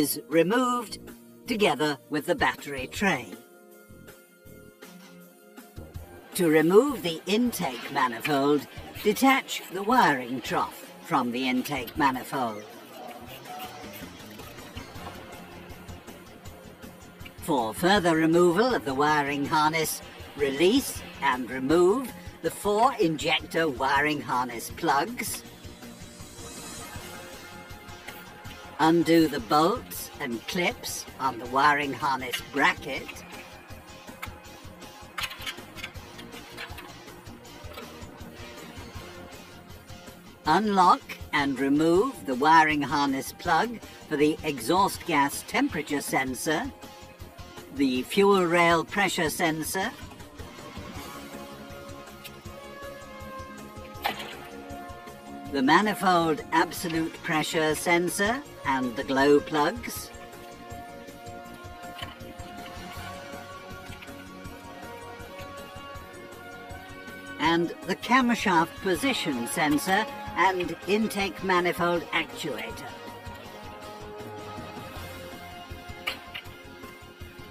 is removed together with the battery tray. To remove the intake manifold, detach the wiring trough from the intake manifold. For further removal of the wiring harness, release and remove the 4 injector wiring harness plugs. Undo the bolts and clips on the wiring harness bracket. Unlock and remove the wiring harness plug for the exhaust gas temperature sensor, the fuel rail pressure sensor, the manifold absolute pressure sensor and the glow plugs, and the camshaft position sensor and intake manifold actuator.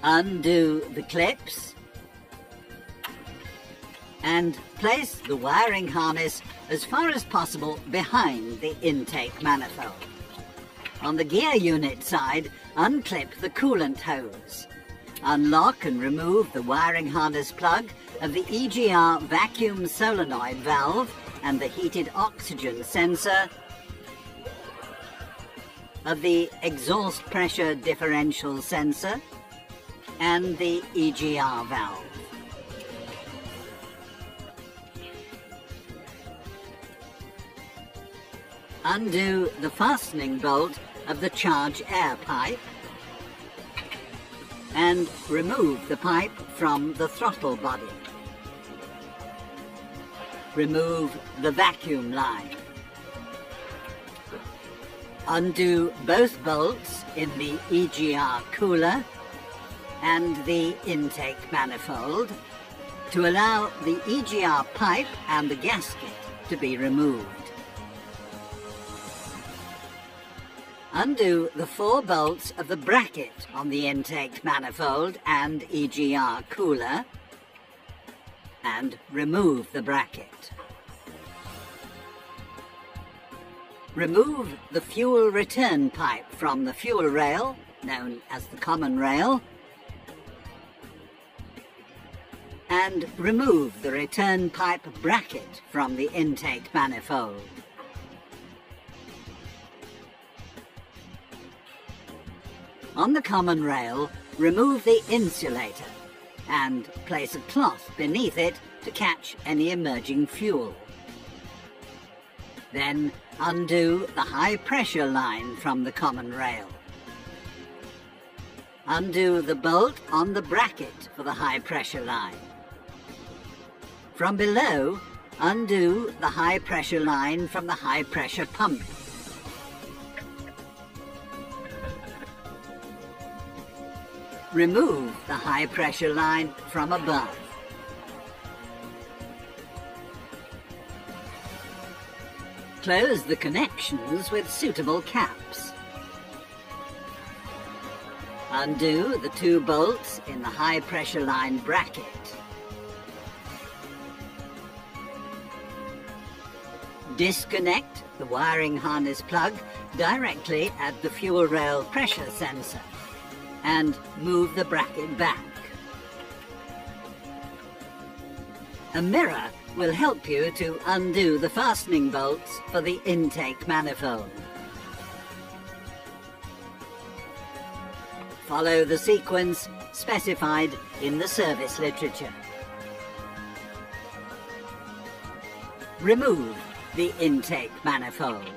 Undo the clips and place the wiring harness as far as possible behind the intake manifold. On the gear unit side, unclip the coolant hose. Unlock and remove the wiring harness plug of the EGR vacuum solenoid valve and the heated oxygen sensor of the exhaust pressure differential sensor and the EGR valve. Undo the fastening bolt of the charge air pipe and remove the pipe from the throttle body. Remove the vacuum line. Undo both bolts in the EGR cooler and the intake manifold to allow the EGR pipe and the gasket to be removed. Undo the 4 bolts of the bracket on the intake manifold and EGR cooler and remove the bracket. Remove the fuel return pipe from the fuel rail, known as the common rail, and remove the return pipe bracket from the intake manifold. On the common rail, remove the insulator and place a cloth beneath it to catch any emerging fuel. Then undo the high pressure line from the common rail. Undo the bolt on the bracket for the high pressure line. From below, undo the high pressure line from the high pressure pump. Remove the high pressure line from above. Close the connections with suitable caps. Undo the 2 bolts in the high pressure line bracket. Disconnect the wiring harness plug directly at the fuel rail pressure sensor and move the bracket back. A mirror will help you to undo the fastening bolts for the intake manifold. Follow the sequence specified in the service literature. Remove the intake manifold.